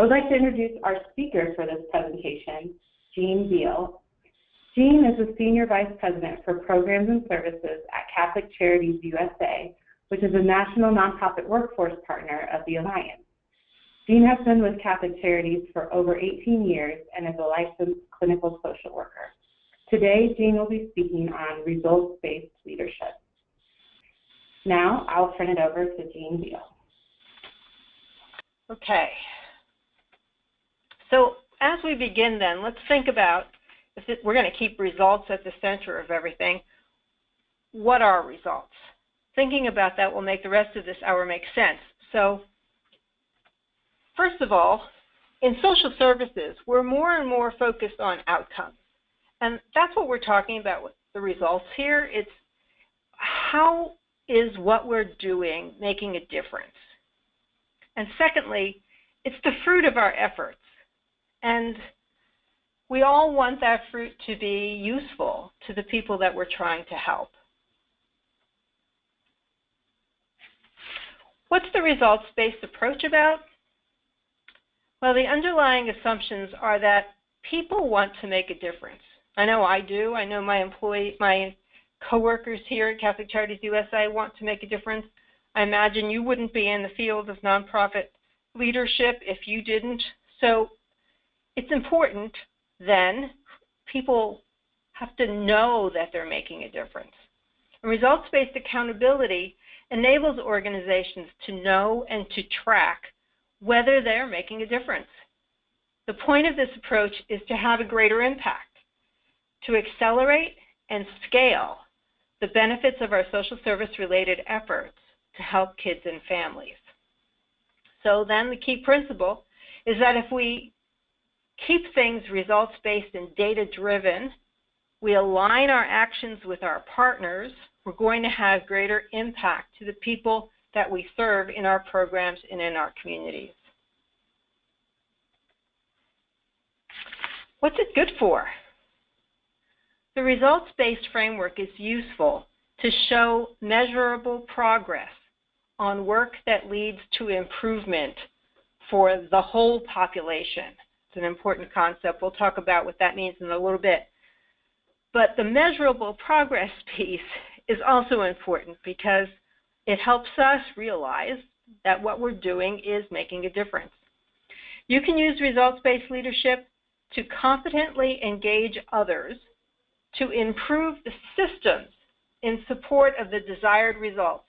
I would like to introduce our speaker for this presentation, Beil. Jean is the Senior Vice President for Programs and Services at Catholic Charities USA, which is a national nonprofit workforce partner of the Alliance. Jean has been with Catholic Charities for over 18 years and is a licensed clinical social worker. Today, Jean will be speaking on results-based leadership. Now, I'll turn it over to Beil. Okay. So as we begin then, let's think about, if we're going to keep results at the center of everything, what are results? Thinking about that will make the rest of this hour make sense. So first of all, in social services, we're more and more focused on outcomes. And that's what we're talking about with the results here. It's how is what we're doing making a difference? And secondly, it's the fruit of our efforts. And we all want that fruit to be useful to the people that we're trying to help. What's the results-based approach about? Well, the underlying assumptions are that people want to make a difference. I know I do. I know my coworkers here at Catholic Charities USA want to make a difference. I imagine you wouldn't be in the field of nonprofit leadership if you didn't. So it's important then people have to know that they're making a difference. And results-based accountability enables organizations to know and to track whether they're making a difference. The point of this approach is to have a greater impact, to accelerate and scale the benefits of our social service-related efforts to help kids and families. So then the key principle is that if we keep things results-based and data-driven, we align our actions with our partners, we're going to have greater impact to the people that we serve in our programs and in our communities. What's it good for? The results-based framework is useful to show measurable progress on work that leads to improvement for the whole population. It's an important concept. We'll talk about what that means in a little bit. But the measurable progress piece is also important because it helps us realize that what we're doing is making a difference. You can use results-based leadership to competently engage others to improve the systems in support of the desired results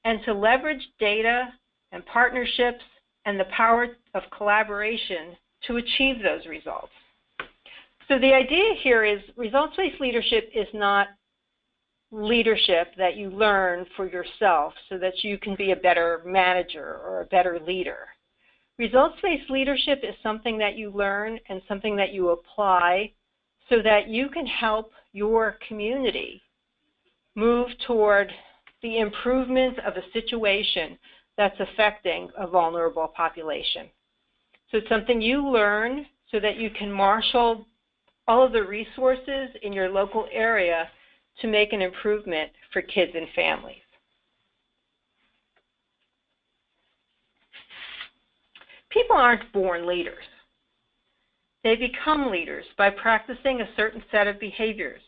and to leverage data and partnerships and the power of collaboration to achieve those results. So the idea here is results-based leadership is not leadership that you learn for yourself so that you can be a better manager or a better leader. Results-based leadership is something that you learn and something that you apply so that you can help your community move toward the improvement of a situation that's affecting a vulnerable population. So it's something you learn so that you can marshal all of the resources in your local area to make an improvement for kids and families. People aren't born leaders. They become leaders by practicing a certain set of behaviors.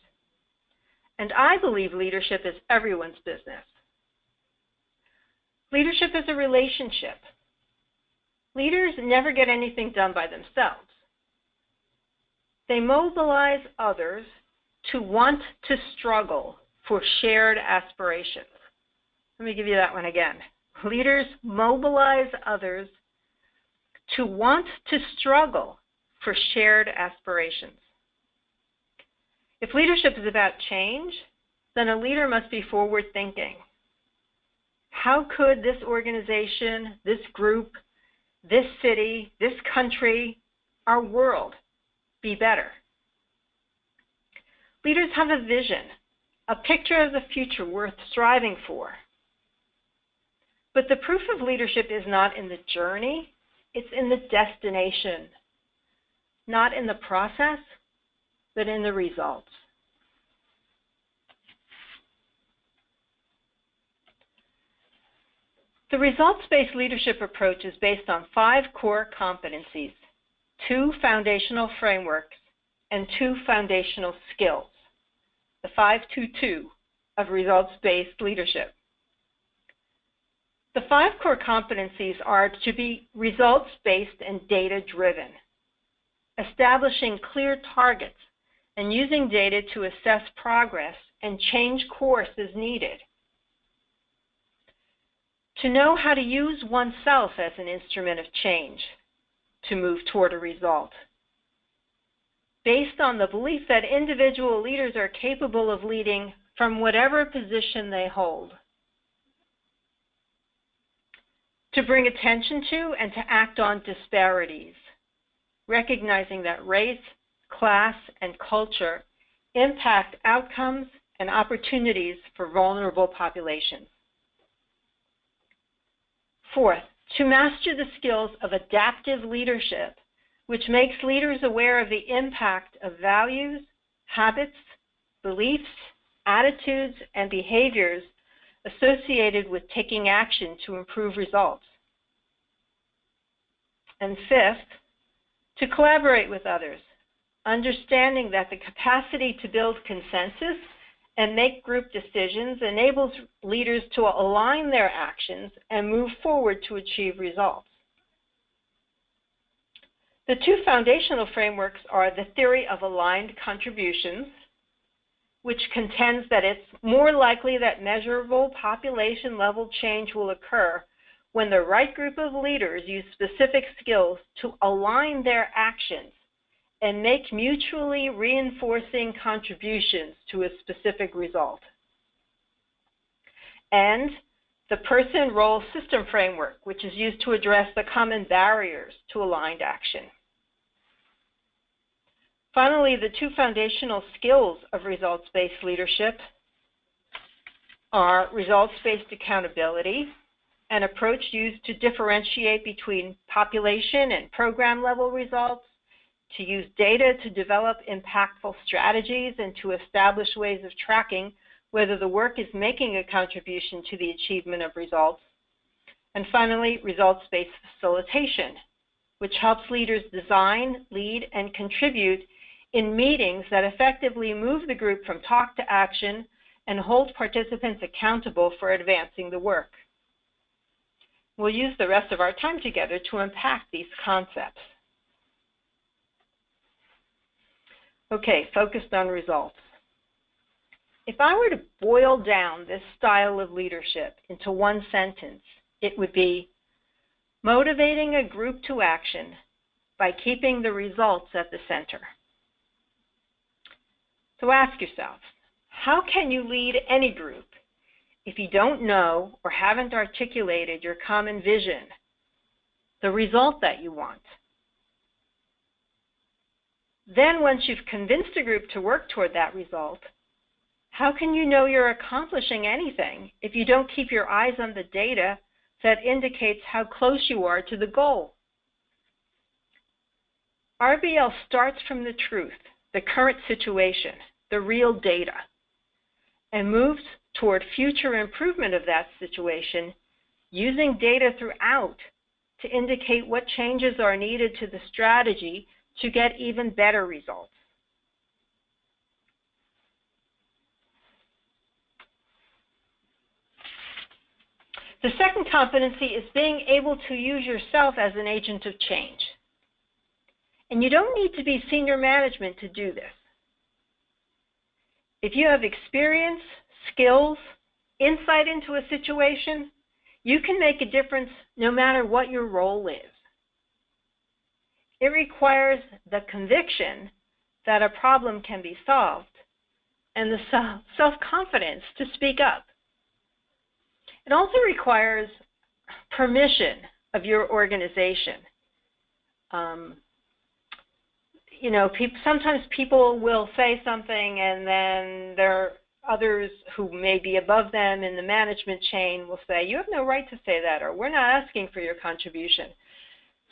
And I believe leadership is everyone's business. Leadership is a relationship. Leaders never get anything done by themselves. They mobilize others to want to struggle for shared aspirations. Let me give you that one again. Leaders mobilize others to want to struggle for shared aspirations. If leadership is about change, then a leader must be forward-thinking. How could this organization, this group, this city, this country, our world be better? Leaders have a vision, a picture of the future worth striving for. But the proof of leadership is not in the journey, it's in the destination. Not in the process, but in the results. The results-based leadership approach is based on 5 core competencies, 2 foundational frameworks, and 2 foundational skills, the 5-2-2 of results-based leadership. The 5 core competencies are to be results-based and data-driven, establishing clear targets and using data to assess progress and change course as needed. To know how to use oneself as an instrument of change to move toward a result, based on the belief that individual leaders are capable of leading from whatever position they hold. To bring attention to and to act on disparities, recognizing that race, class, and culture impact outcomes and opportunities for vulnerable populations. Fourth, to master the skills of adaptive leadership, which makes leaders aware of the impact of values, habits, beliefs, attitudes, and behaviors associated with taking action to improve results. And fifth, to collaborate with others, understanding that the capacity to build consensus and make group decisions enables leaders to align their actions and move forward to achieve results. The 2 foundational frameworks are the theory of aligned contributions, which contends that it's more likely that measurable population-level change will occur when the right group of leaders use specific skills to align their actions and make mutually reinforcing contributions to a specific result. And the person-role system framework, which is used to address the common barriers to aligned action. Finally, the 2 foundational skills of results-based leadership are results-based accountability, an approach used to differentiate between population and program-level results, to use data to develop impactful strategies, and to establish ways of tracking whether the work is making a contribution to the achievement of results. And finally, results-based facilitation, which helps leaders design, lead, and contribute in meetings that effectively move the group from talk to action and hold participants accountable for advancing the work. We'll use the rest of our time together to unpack these concepts. Okay, focused on results. If I were to boil down this style of leadership into one sentence, it would be motivating a group to action by keeping the results at the center. So ask yourself, how can you lead any group if you don't know or haven't articulated your common vision, the result that you want? Then once you've convinced a group to work toward that result, how can you know you're accomplishing anything if you don't keep your eyes on the data that indicates how close you are to the goal? RBL starts from the truth, the current situation, the real data, and moves toward future improvement of that situation using data throughout to indicate what changes are needed to the strategy to get even better results. The second competency is being able to use yourself as an agent of change. And you don't need to be senior management to do this. If you have experience, skills, insight into a situation, you can make a difference no matter what your role is. It requires the conviction that a problem can be solved and the self-confidence to speak up. It also requires permission of your organization. Sometimes people will say something and then there are others who may be above them in the management chain will say, you have no right to say that, or we're not asking for your contribution.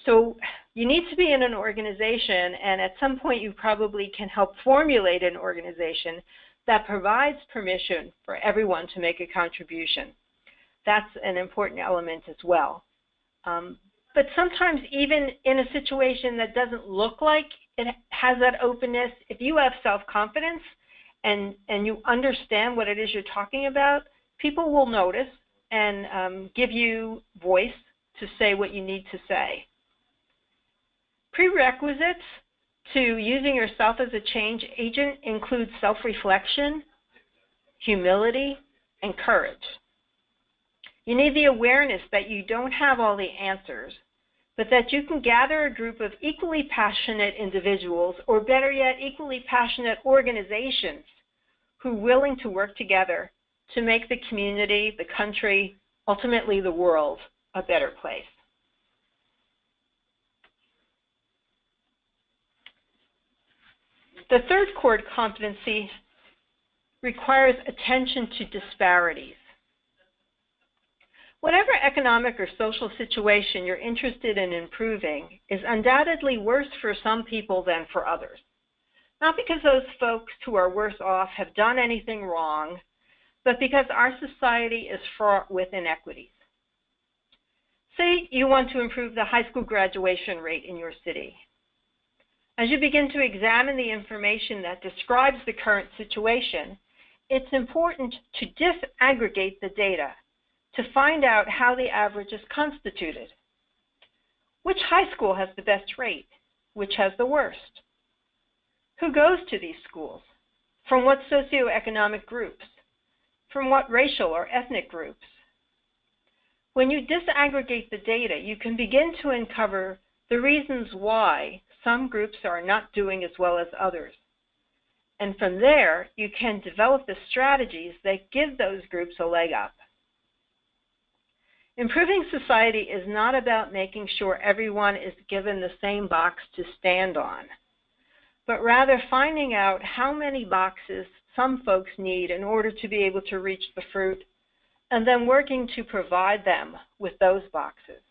So you need to be in an organization, and at some point you probably can help formulate an organization that provides permission for everyone to make a contribution, that's an important element as well. But sometimes even in a situation that doesn't look like it has that openness, if you have self-confidence and you understand what it is you're talking about, people will notice and give you voice to say what you need to say. Prerequisites to using yourself as a change agent include self-reflection, humility, and courage. You need the awareness that you don't have all the answers, but that you can gather a group of equally passionate individuals, or better yet, equally passionate organizations who are willing to work together to make the community, the country, ultimately the world, a better place. The third core competency requires attention to disparities. Whatever economic or social situation you're interested in improving is undoubtedly worse for some people than for others. Not because those folks who are worse off have done anything wrong, but because our society is fraught with inequities. Say you want to improve the high school graduation rate in your city. As you begin to examine the information that describes the current situation, it's important to disaggregate the data to find out how the average is constituted. Which high school has the best rate? Which has the worst? Who goes to these schools? From what socioeconomic groups? From what racial or ethnic groups? When you disaggregate the data, you can begin to uncover the reasons why some groups are not doing as well as others. And from there, you can develop the strategies that give those groups a leg up. Improving society is not about making sure everyone is given the same box to stand on, but rather finding out how many boxes some folks need in order to be able to reach the fruit, and then working to provide them with those boxes.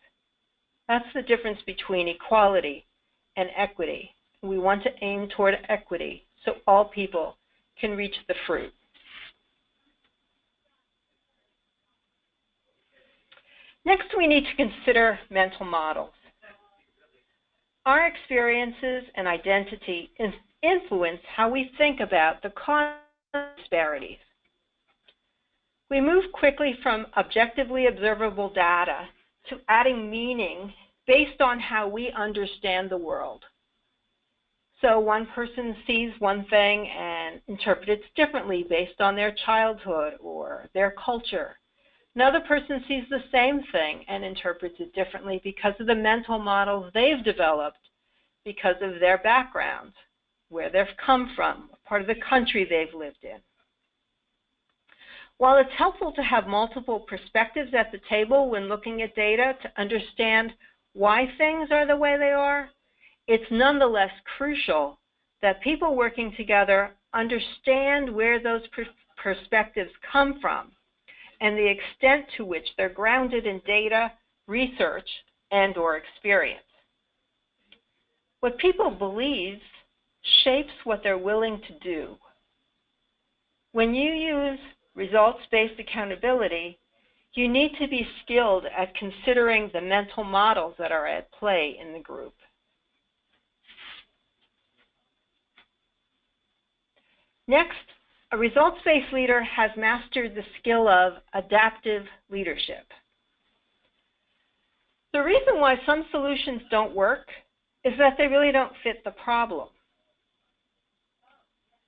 That's the difference between equality and equity. We want to aim toward equity so all people can reach the fruit. Next, we need to consider mental models. Our experiences and identity influence how we think about the cause of disparities. We move quickly from objectively observable data to adding meaning based on how we understand the world. So one person sees one thing and interprets differently based on their childhood or their culture. Another person sees the same thing and interprets it differently because of the mental models they've developed because of their background, where they've come from, what part of the country they've lived in. While it's helpful to have multiple perspectives at the table when looking at data to understand why things are the way they are, it's nonetheless crucial that people working together understand where those perspectives come from and the extent to which they're grounded in data, research, and/or experience. What people believe shapes what they're willing to do. When you use results-based accountability, you need to be skilled at considering the mental models that are at play in the group. Next, a results-based leader has mastered the skill of adaptive leadership. The reason why some solutions don't work is that they really don't fit the problem.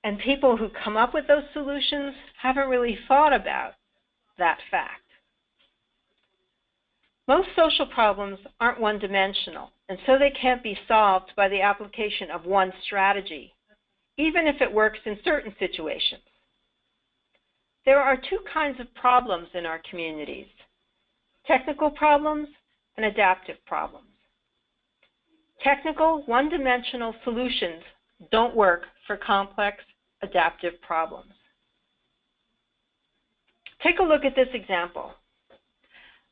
And people who come up with those solutions haven't really thought about that fact. Most social problems aren't one-dimensional, and so they can't be solved by the application of one strategy, even if it works in certain situations. There are two kinds of problems in our communities: technical problems and adaptive problems. Technical, one-dimensional solutions don't work for complex, adaptive problems. Take a look at this example.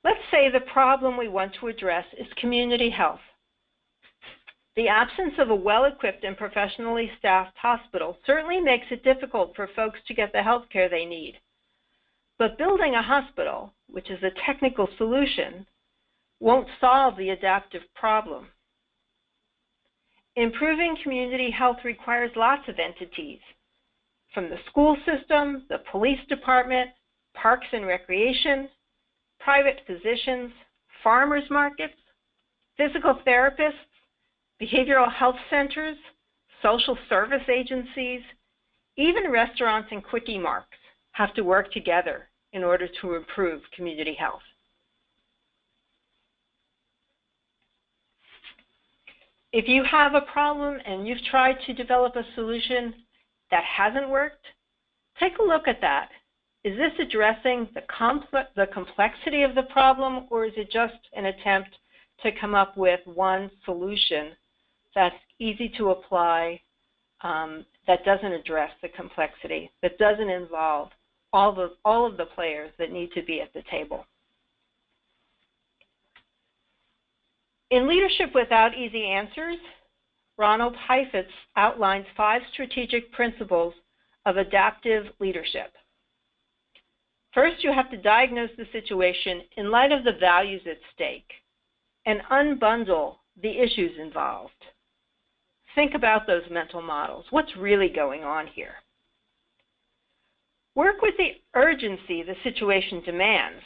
Let's say the problem we want to address is community health. The absence of a well-equipped and professionally staffed hospital certainly makes it difficult for folks to get the health care they need. But building a hospital, which is a technical solution, won't solve the adaptive problem. Improving community health requires lots of entities, from the school system, the police department, parks and recreation, private physicians, farmers markets, physical therapists, behavioral health centers, social service agencies, even restaurants and quickie marks have to work together in order to improve community health. If you have a problem and you've tried to develop a solution that hasn't worked, take a look at that. Is this addressing the complexity of the problem, or is it just an attempt to come up with one solution that's easy to apply, that doesn't address the complexity, that doesn't involve all of the players that need to be at the table? In Leadership Without Easy Answers, Ronald Heifetz outlines 5 strategic principles of adaptive leadership. First, you have to diagnose the situation in light of the values at stake and unbundle the issues involved. Think about those mental models. What's really going on here? Work with the urgency the situation demands,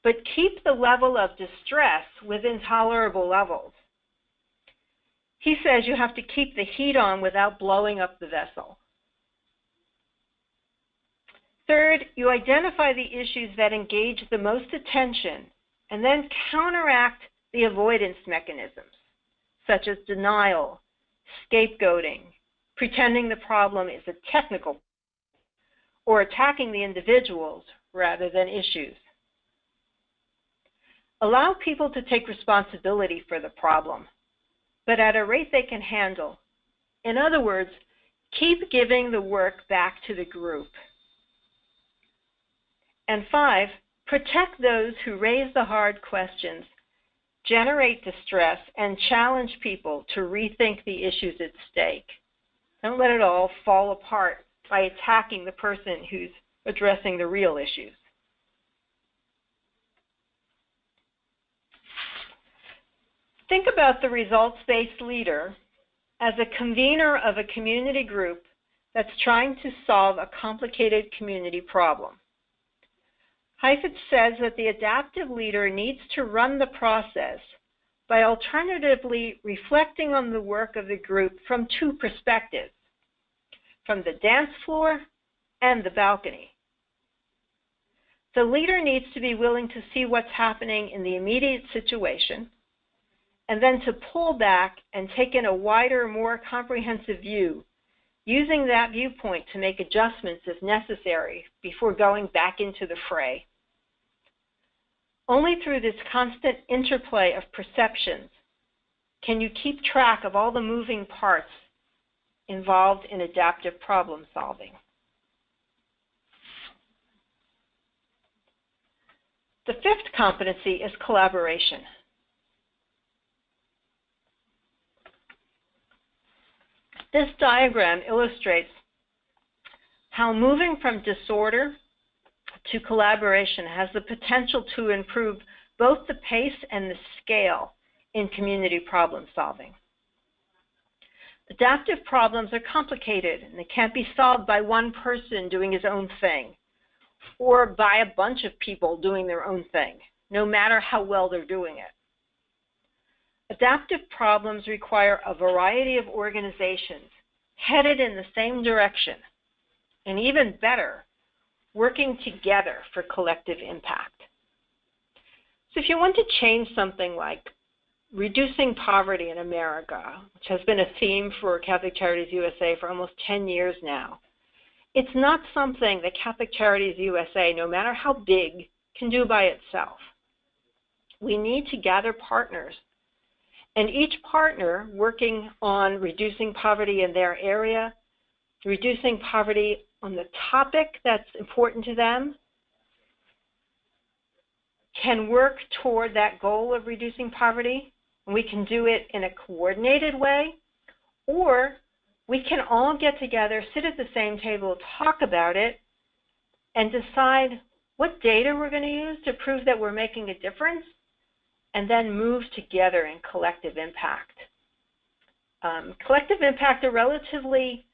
but keep the level of distress within tolerable levels. He says you have to keep the heat on without blowing up the vessel. Third, you identify the issues that engage the most attention and then counteract the avoidance mechanisms, such as denial, scapegoating, pretending the problem is a technical, or attacking the individuals rather than issues. Allow people to take responsibility for the problem, but at a rate they can handle. In other words, keep giving the work back to the group. And 5, protect those who raise the hard questions, generate distress, and challenge people to rethink the issues at stake. Don't let it all fall apart by attacking the person who's addressing the real issues. Think about the results-based leader as a convener of a community group that's trying to solve a complicated community problem. Heifetz says that the adaptive leader needs to run the process by alternatively reflecting on the work of the group from 2 perspectives, from the dance floor and the balcony. The leader needs to be willing to see what's happening in the immediate situation, and then to pull back and take in a wider, more comprehensive view, using that viewpoint to make adjustments if necessary before going back into the fray. Only through this constant interplay of perceptions can you keep track of all the moving parts involved in adaptive problem solving. The 5th competency is collaboration. This diagram illustrates how moving from disorder to collaboration has the potential to improve both the pace and the scale in community problem solving. Adaptive problems are complicated and they can't be solved by one person doing his own thing or by a bunch of people doing their own thing, no matter how well they're doing it. Adaptive problems require a variety of organizations headed in the same direction, and even better, working together for collective impact. So if you want to change something like reducing poverty in America, which has been a theme for Catholic Charities USA for almost 10 years now, it's not something that Catholic Charities USA, no matter how big, can do by itself. We need to gather partners, and each partner working on reducing poverty in their area, reducing poverty on the topic that's important to them, can work toward that goal of reducing poverty. And we can do it in a coordinated way, or we can all get together, sit at the same table, talk about it, and decide what data we're going to use to prove that we're making a difference, and then move together in collective impact. Collective impact are relatively,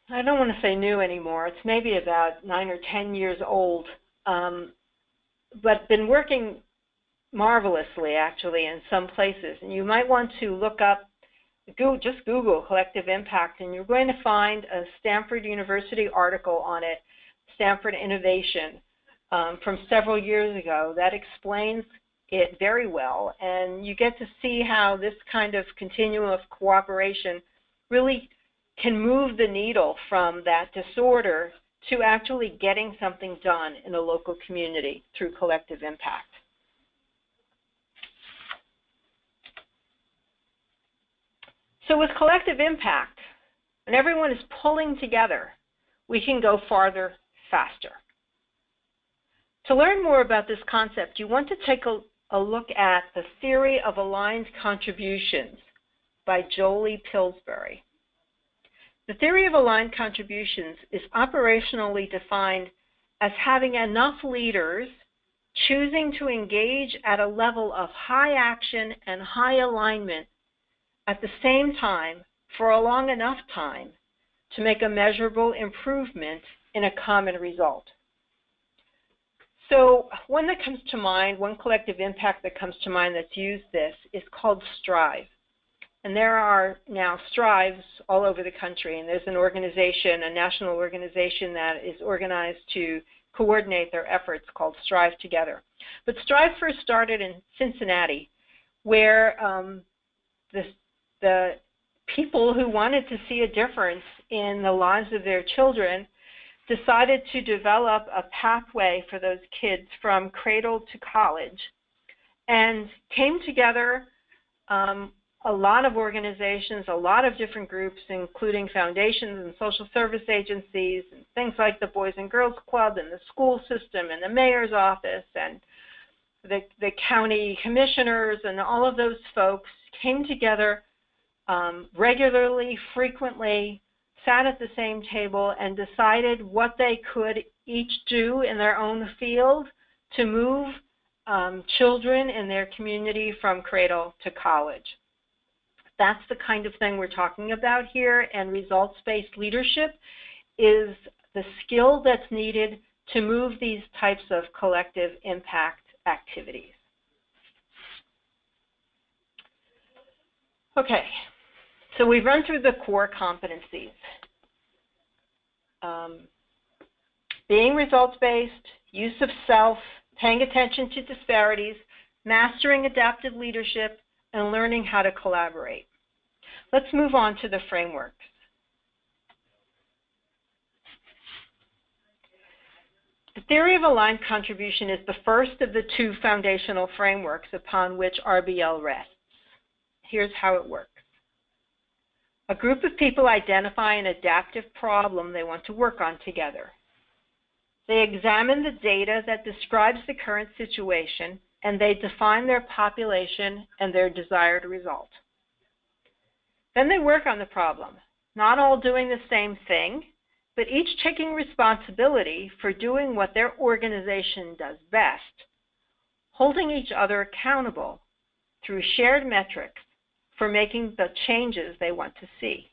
I don't want to say new anymore, it's maybe about 9 or 10 years old, but been working marvelously actually in some places. And you might want to look up, just Google collective impact, and you're going to find a Stanford University article on it, Stanford Innovation, from several years ago that explains it very well. And you get to see how this kind of continuum of cooperation really can move the needle from that disorder to actually getting something done in a local community through collective impact. So with collective impact, when everyone is pulling together, we can go farther, faster. To learn more about this concept, you want to take a look at the Theory of Aligned Contributions by Jolie Pillsbury. The theory of aligned contributions is operationally defined as having enough leaders choosing to engage at a level of high action and high alignment at the same time for a long enough time to make a measurable improvement in a common result. So one that comes to mind, one collective impact that comes to mind that's used this is called Strive. And there are now Strives all over the country, and there's an organization, a national organization that is organized to coordinate their efforts called Strive Together. But Strive first started in Cincinnati, where the people who wanted to see a difference in the lives of their children decided to develop a pathway for those kids from cradle to college, and came together a lot of organizations, a lot of different groups, including foundations and social service agencies, and things like the Boys and Girls Club and the school system and the mayor's office and the county commissioners, and all of those folks came together regularly, frequently, sat at the same table and decided what they could each do in their own field to move children in their community from cradle to college. That's the kind of thing we're talking about here, and results-based leadership is the skill that's needed to move these types of collective impact activities. Okay, so we've run through the core competencies. Being results-based, use of self, paying attention to disparities, mastering adaptive leadership, and learning how to collaborate. Let's move on to the frameworks. The theory of aligned contribution is the first of the two foundational frameworks upon which RBL rests. Here's how it works. A group of people identify an adaptive problem they want to work on together. They examine the data that describes the current situation, and they define their population and their desired result. Then they work on the problem, not all doing the same thing, but each taking responsibility for doing what their organization does best, holding each other accountable through shared metrics for making the changes they want to see.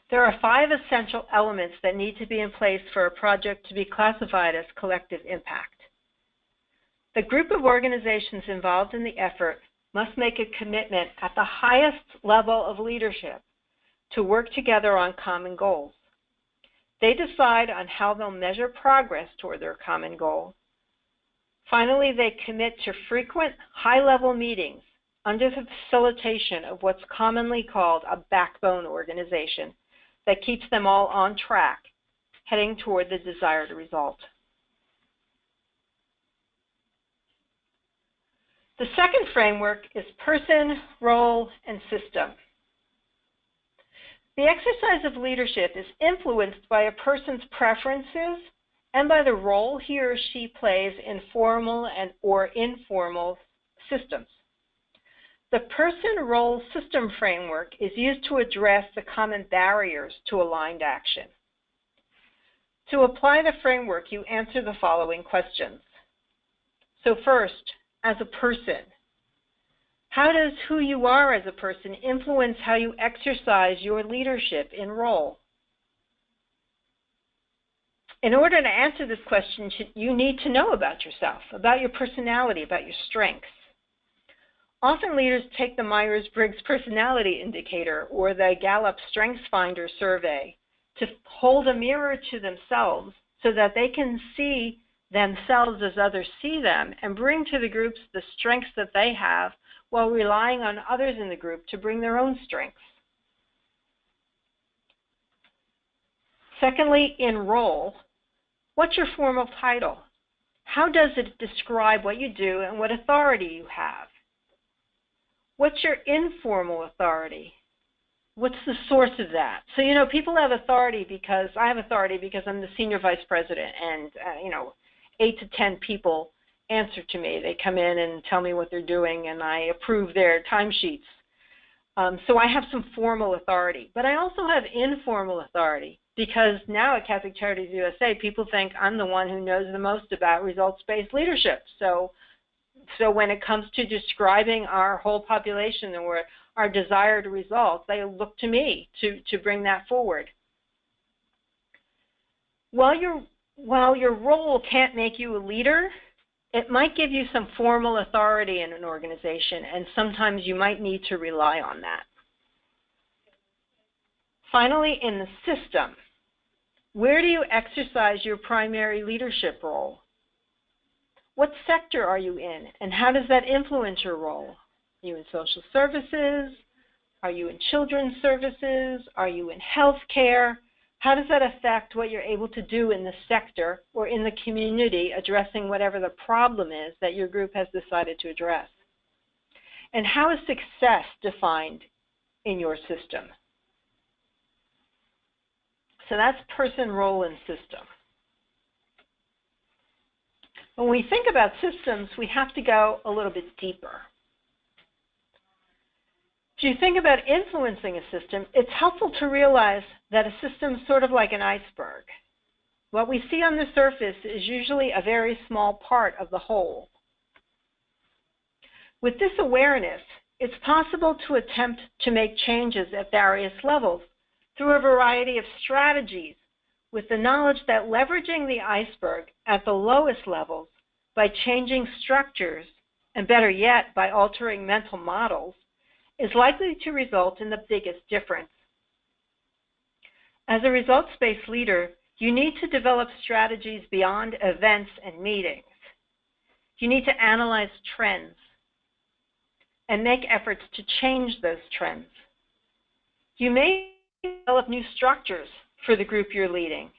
There are 5 essential elements that need to be in place for a project to be classified as collective impact. The group of organizations involved in the effort must make a commitment at the highest level of leadership to work together on common goals. They decide on how they'll measure progress toward their common goal. Finally, they commit to frequent high-level meetings under the facilitation of what's commonly called a backbone organization that keeps them all on track, heading toward the desired result. The second framework is person, role, and system. The exercise of leadership is influenced by a person's preferences and by the role he or she plays in formal and or informal systems. The person-role system framework is used to address the common barriers to aligned action. To apply the framework, you answer the following questions. So first, as a person, how does who you are as a person influence how you exercise your leadership in role? In order to answer this question, you need to know about yourself, about your personality, about your strengths. Often leaders take the Myers-Briggs Personality Indicator or the Gallup StrengthsFinder survey to hold a mirror to themselves so that they can see themselves as others see them and bring to the groups the strengths that they have while relying on others in the group to bring their own strengths. Secondly, in role, what's your formal title? How does it describe what you do and what authority you have? What's your informal authority? What's the source of that? So, people have authority because I have authority because I'm the senior vice president and, 8 to 10 people answer to me. They come in and tell me what they're doing and I approve their timesheets. So I have some formal authority. But I also have informal authority because now at Catholic Charities USA, people think I'm the one who knows the most about results-based leadership. So when it comes to describing our whole population or our desired results, they look to me to bring that forward. While your role can't make you a leader, it might give you some formal authority in an organization, and sometimes you might need to rely on that. Finally, in the system, where do you exercise your primary leadership role? What sector are you in, and how does that influence your role? Are you in social services? Are you in children's services? Are you in health care? How does that affect what you're able to do in the sector or in the community addressing whatever the problem is that your group has decided to address? And how is success defined in your system? So that's person, role, and system. When we think about systems, we have to go a little bit deeper. If you think about influencing a system, it's helpful to realize that a system is sort of like an iceberg. What we see on the surface is usually a very small part of the whole. With this awareness, it's possible to attempt to make changes at various levels through a variety of strategies, with the knowledge that leveraging the iceberg at the lowest levels by changing structures, and better yet, by altering mental models, is likely to result in the biggest difference. As a results-based leader, you need to develop strategies beyond events and meetings. You need to analyze trends and make efforts to change those trends. You may develop new structures for the group you're leading.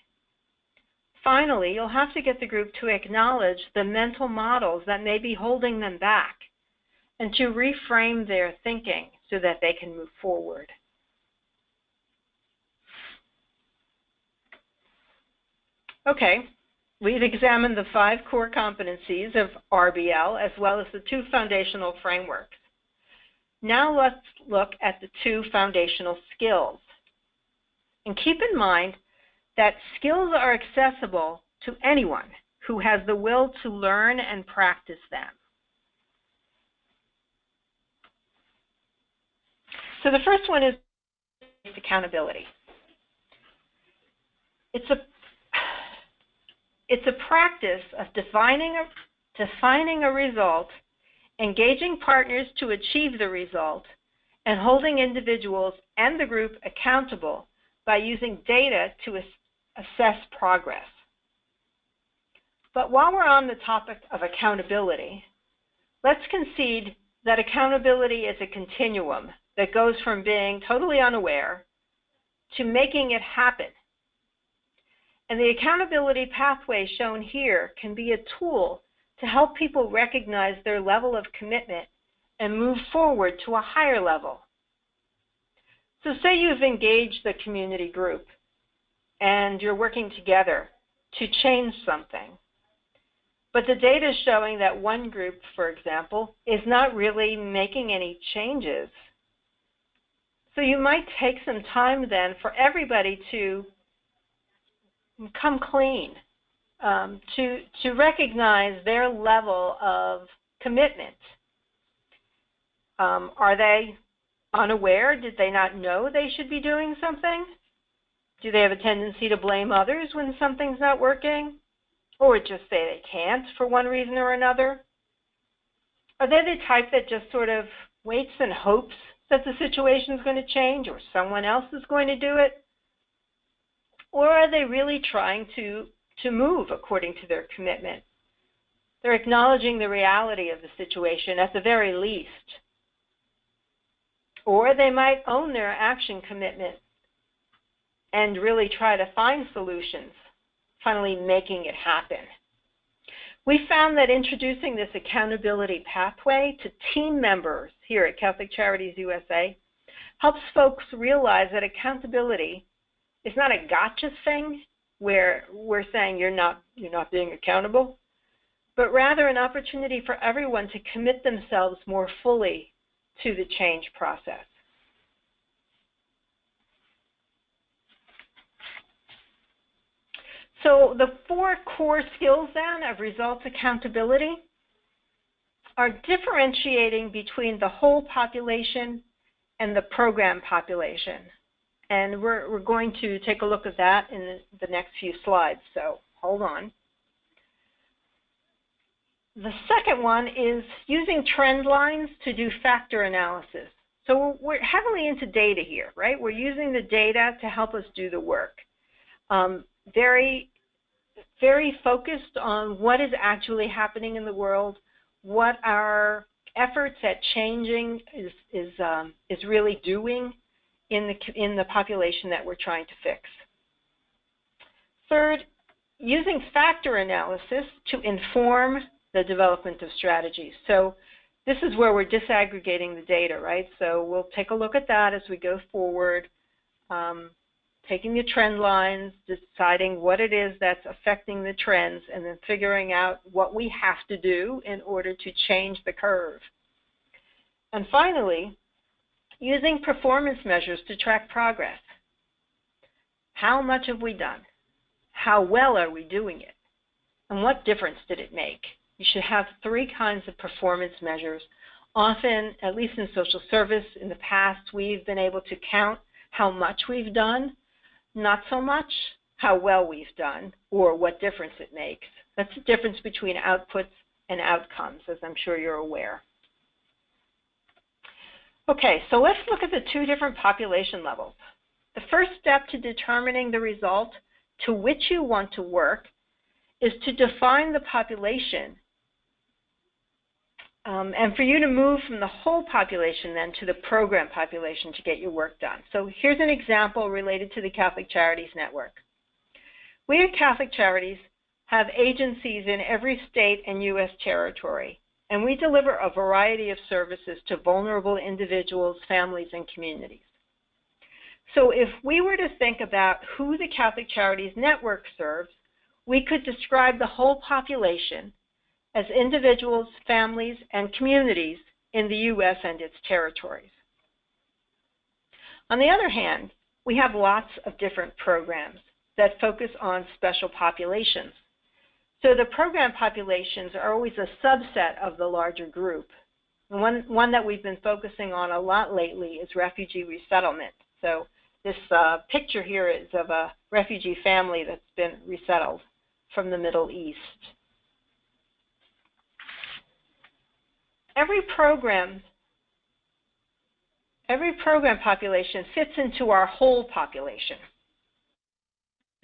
Finally, you'll have to get the group to acknowledge the mental models that may be holding them back and to reframe their thinking so that they can move forward. Okay, we've examined the 5 core competencies of RBL as well as the 2 foundational frameworks. Now let's look at the 2 foundational skills. And keep in mind that skills are accessible to anyone who has the will to learn and practice them. So the first one is accountability. It's a practice of defining a result, engaging partners to achieve the result, and holding individuals and the group accountable by using data to assess progress. But while we're on the topic of accountability, let's concede that accountability is a continuum that goes from being totally unaware to making it happen. And the accountability pathway shown here can be a tool to help people recognize their level of commitment and move forward to a higher level. So say you've engaged the community group and you're working together to change something, But the data is showing that one group, for example, is not really making any changes. So you might take some time then for everybody to come clean, to recognize their level of commitment. Are they unaware? Did they not know they should be doing something? Do they have a tendency to blame others when something's not working? Or just say they can't for one reason or another? Are they the type that just sort of waits and hopes that the situation is going to change or someone else is going to do it? Or are they really trying to move according to their commitment? They're acknowledging the reality of the situation at the very least. Or they might own their action commitment and really try to find solutions, finally making it happen. We found that introducing this accountability pathway to team members here at Catholic Charities USA helps folks realize that accountability is not a gotcha thing where we're saying you're not being accountable, but rather an opportunity for everyone to commit themselves more fully to the change process. So the 4 core skills then of results accountability are differentiating between the whole population and the program population. And we're going to take a look at that in the next few slides, so hold on. The second one is using trend lines to do factor analysis. So we're heavily into data here, right? We're using the data to help us do the work. Very, very focused on what is actually happening in the world, what our efforts at changing is really doing in the population that we're trying to fix. Third, using factor analysis to inform the development of strategies. So this is where we're disaggregating the data, right? So we'll take a look at that as we go forward, taking the trend lines, deciding what it is that's affecting the trends, and then figuring out what we have to do in order to change the curve. And finally, using performance measures to track progress. How much have we done? How well are we doing it? And what difference did it make? You should have 3 kinds of performance measures. Often, at least in social service, in the past, we've been able to count how much we've done, not so much how well we've done or what difference it makes. That's the difference between outputs and outcomes, as I'm sure you're aware. Okay, so let's look at the 2 different population levels. The first step to determining the result to which you want to work is to define the population, and for you to move from the whole population then to the program population to get your work done. So here's an example related to the Catholic Charities Network. We at Catholic Charities have agencies in every state and U.S. territory, and we deliver a variety of services to vulnerable individuals, families, and communities. So if we were to think about who the Catholic Charities Network serves, we could describe the whole population as individuals, families, and communities in the U.S. and its territories. On the other hand, we have lots of different programs that focus on special populations. So the program populations are always a subset of the larger group. One that we've been focusing on a lot lately is refugee resettlement. So this picture here is of a refugee family that's been resettled from the Middle East. Every program population fits into our whole population.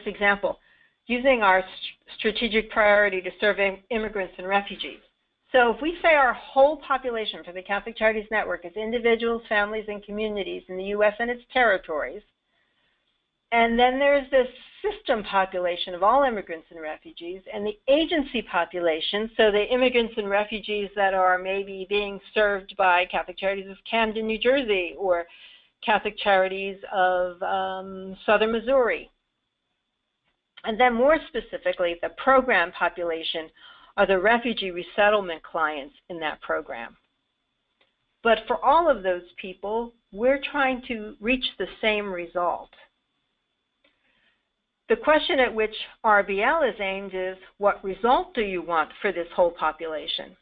For example, using our strategic priority to serve immigrants and refugees. So if we say our whole population for the Catholic Charities Network is individuals, families, and communities in the U.S. and its territories, and then there's this system population of all immigrants and refugees, and the agency population, so the immigrants and refugees that are maybe being served by Catholic Charities of Camden, New Jersey, or Catholic Charities of Southern Missouri. And then more specifically, the program population are the refugee resettlement clients in that program. But for all of those people, we're trying to reach the same result. The question at which RBL is aimed is, what result do you want for this whole population?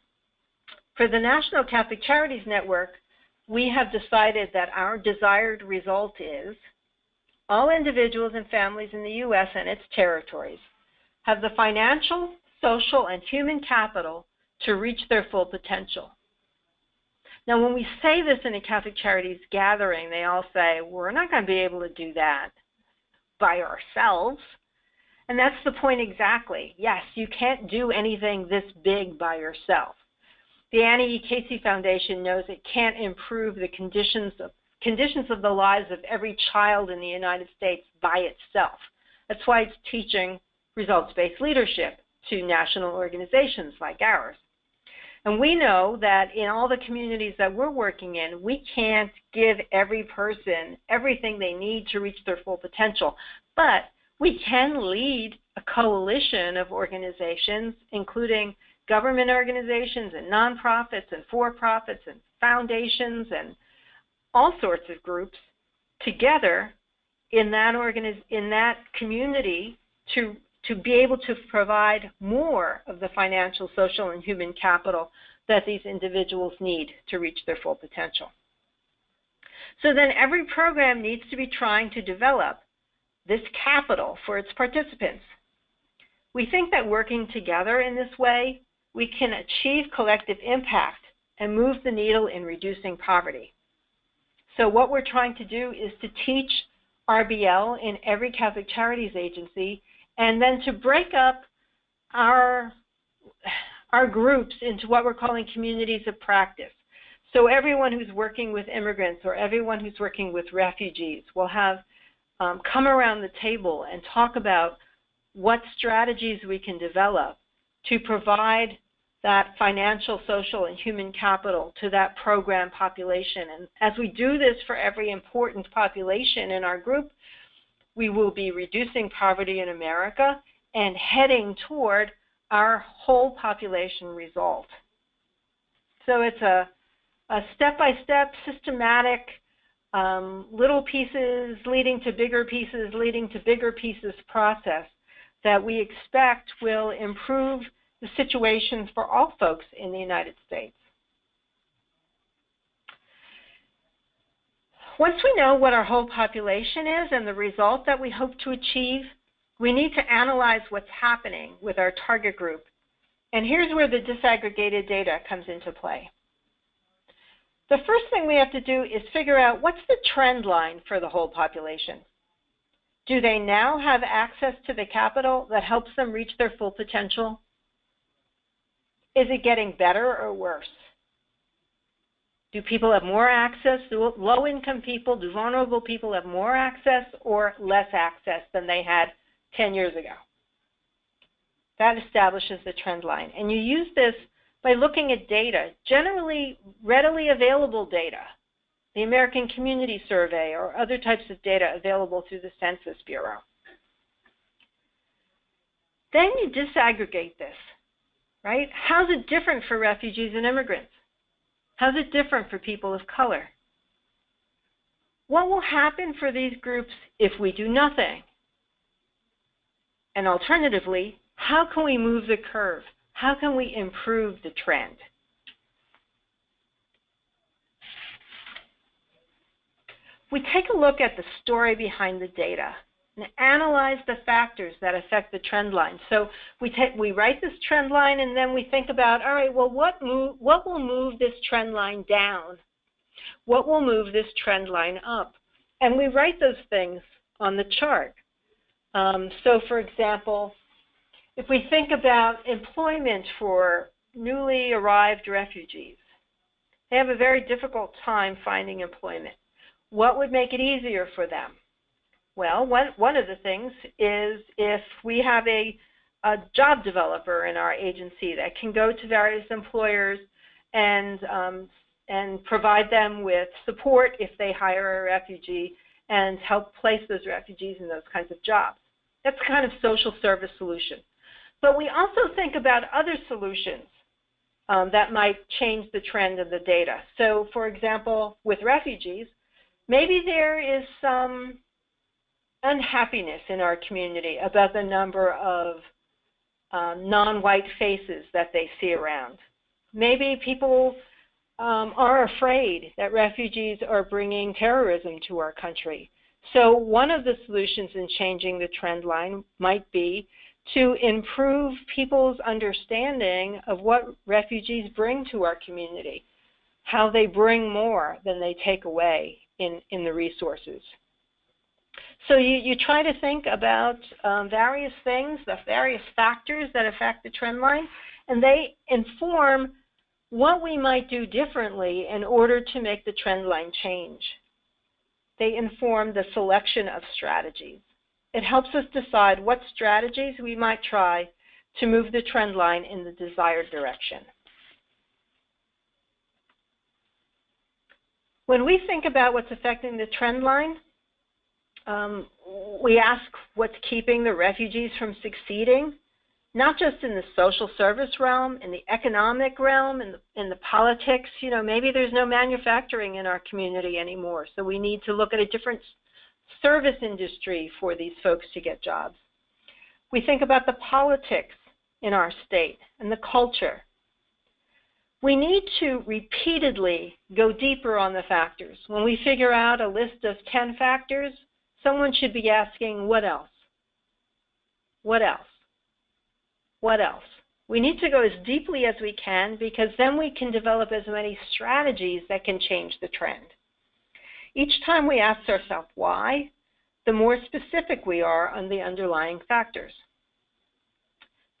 For the National Catholic Charities Network, we have decided that our desired result is all individuals and families in the U.S. and its territories have the financial, social, and human capital to reach their full potential. Now, when we say this in a Catholic Charities gathering, they all say, we're not going to be able to do that by ourselves. And that's the point exactly. Yes, you can't do anything this big by yourself. The Annie E. Casey Foundation knows it can't improve the conditions of the lives of every child in the United States by itself. That's why it's teaching results-based leadership to national organizations like ours. And we know that in all the communities that we're working in, we can't give every person everything they need to reach their full potential, but we can lead a coalition of organizations, including government organizations and nonprofits and for-profits and foundations and all sorts of groups together in that community to be able to provide more of the financial, social, and human capital that these individuals need to reach their full potential. So then every program needs to be trying to develop this capital for its participants. We think that working together in this way, we can achieve collective impact and move the needle in reducing poverty. So what we're trying to do is to teach RBL in every Catholic Charities agency, and then to break up our groups into what we're calling communities of practice. So everyone who's working with immigrants or everyone who's working with refugees will have come around the table and talk about what strategies we can develop to provide that financial, social, and human capital to that program population. And as we do this for every important population in our group, we will be reducing poverty in America and heading toward our whole population result. So it's a step-by-step, systematic, little pieces leading to bigger pieces process that we expect will improve the situations for all folks in the United States. Once we know what our whole population is and the result that we hope to achieve, we need to analyze what's happening with our target group. And here's where the disaggregated data comes into play. The first thing we have to do is figure out what's the trend line for the whole population. Do they now have access to the capital that helps them reach their full potential? Is it getting better or worse? Do people have more access? Do low-income people, do vulnerable people have more access or less access than they had 10 years ago? That establishes the trend line. And you use this by looking at data, generally readily available data, the American Community Survey or other types of data available through the Census Bureau. Then you disaggregate this, right? How's it different for refugees and immigrants? How's it different for people of color? What will happen for these groups if we do nothing? And alternatively, how can we move the curve? How can we improve the trend? We take a look at the story behind the data and analyze the factors that affect the trend line. So we write this trend line and then we think about, all right, well, what will move this trend line down? What will move this trend line up? And we write those things on the chart. So for example, if we think about employment for newly arrived refugees, they have a very difficult time finding employment. What would make it easier for them? Well, one of the things is if we have a job developer in our agency that can go to various employers and provide them with support if they hire a refugee and help place those refugees in those kinds of jobs. That's kind of social service solution. But we also think about other solutions that might change the trend of the data. So, for example, with refugees, maybe there is some unhappiness in our community about the number of non-white faces that they see around. Maybe people are afraid that refugees are bringing terrorism to our country. So one of the solutions in changing the trend line might be to improve people's understanding of what refugees bring to our community, how they bring more than they take away in the resources. So you try to think about various things, the various factors that affect the trend line, and they inform what we might do differently in order to make the trend line change. They inform the selection of strategies. It helps us decide what strategies we might try to move the trend line in the desired direction. When we think about what's affecting the trend line, we ask what's keeping the refugees from succeeding, not just in the social service realm, in the economic realm, in the politics. You know, maybe there's no manufacturing in our community anymore, so we need to look at a different service industry for these folks to get jobs. We think about the politics in our state and the culture. We need to repeatedly go deeper on the factors. When we figure out a list of 10 factors, someone should be asking, what else? What else? What else? We need to go as deeply as we can, because then we can develop as many strategies that can change the trend. Each time we ask ourselves why, the more specific we are on the underlying factors.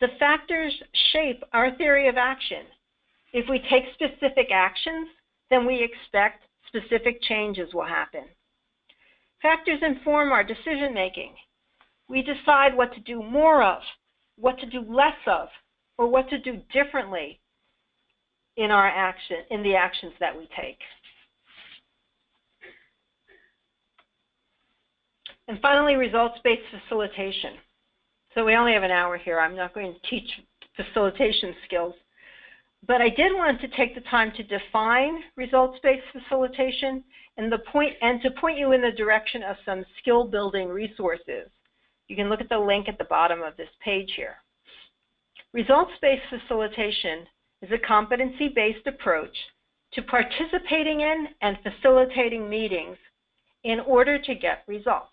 The factors shape our theory of action. If we take specific actions, then we expect specific changes will happen. Factors inform our decision making. We decide what to do more of, what to do less of, or what to do differently in the actions that we take. And finally, results-based facilitation. So we only have an hour here. I'm not going to teach facilitation skills. But I did want to take the time to define results-based facilitation and to point you in the direction of some skill-building resources. You can look at the link at the bottom of this page here. Results-based facilitation is a competency-based approach to participating in and facilitating meetings in order to get results.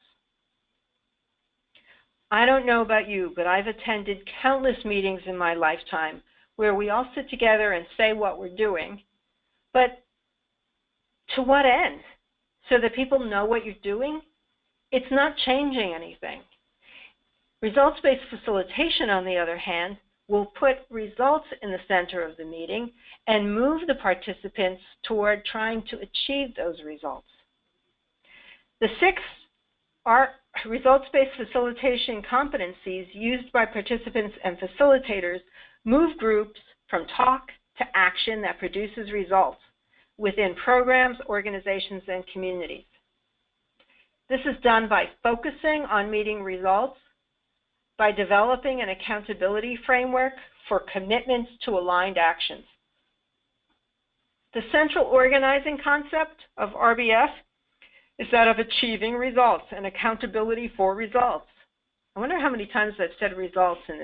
I don't know about you, but I've attended countless meetings in my lifetime where we all sit together and say what we're doing, but to what end? So that people know what you're doing? It's not changing anything. Results-based facilitation, on the other hand, will put results in the center of the meeting and move the participants toward trying to achieve those results. The 6 results-based facilitation competencies used by participants and facilitators move groups from talk to action that produces results within programs, organizations, and communities. This is done by focusing on meeting results, by developing an accountability framework for commitments to aligned actions. The central organizing concept of RBF is that of achieving results and accountability for results. I wonder how many times I've said results in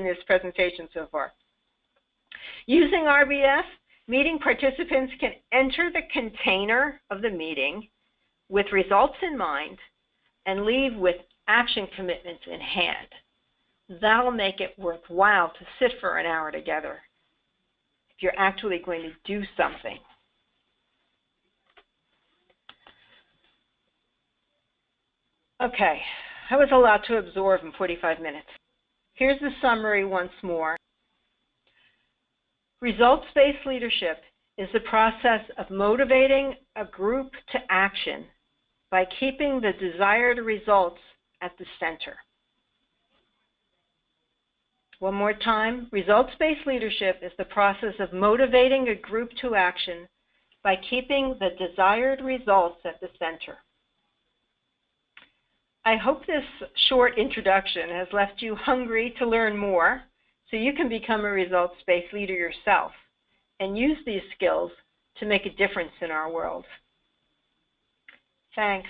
this presentation so far. Using RBF, meeting participants can enter the container of the meeting with results in mind and leave with action commitments in hand. That'll make it worthwhile to sit for an hour together if you're actually going to do something. Okay, that was a lot to absorb in 45 minutes. Here's the summary once more. Results-based leadership is the process of motivating a group to action by keeping the desired results at the center. One more time, results-based leadership is the process of motivating a group to action by keeping the desired results at the center. I hope this short introduction has left you hungry to learn more so you can become a results-based leader yourself and use these skills to make a difference in our world. Thanks.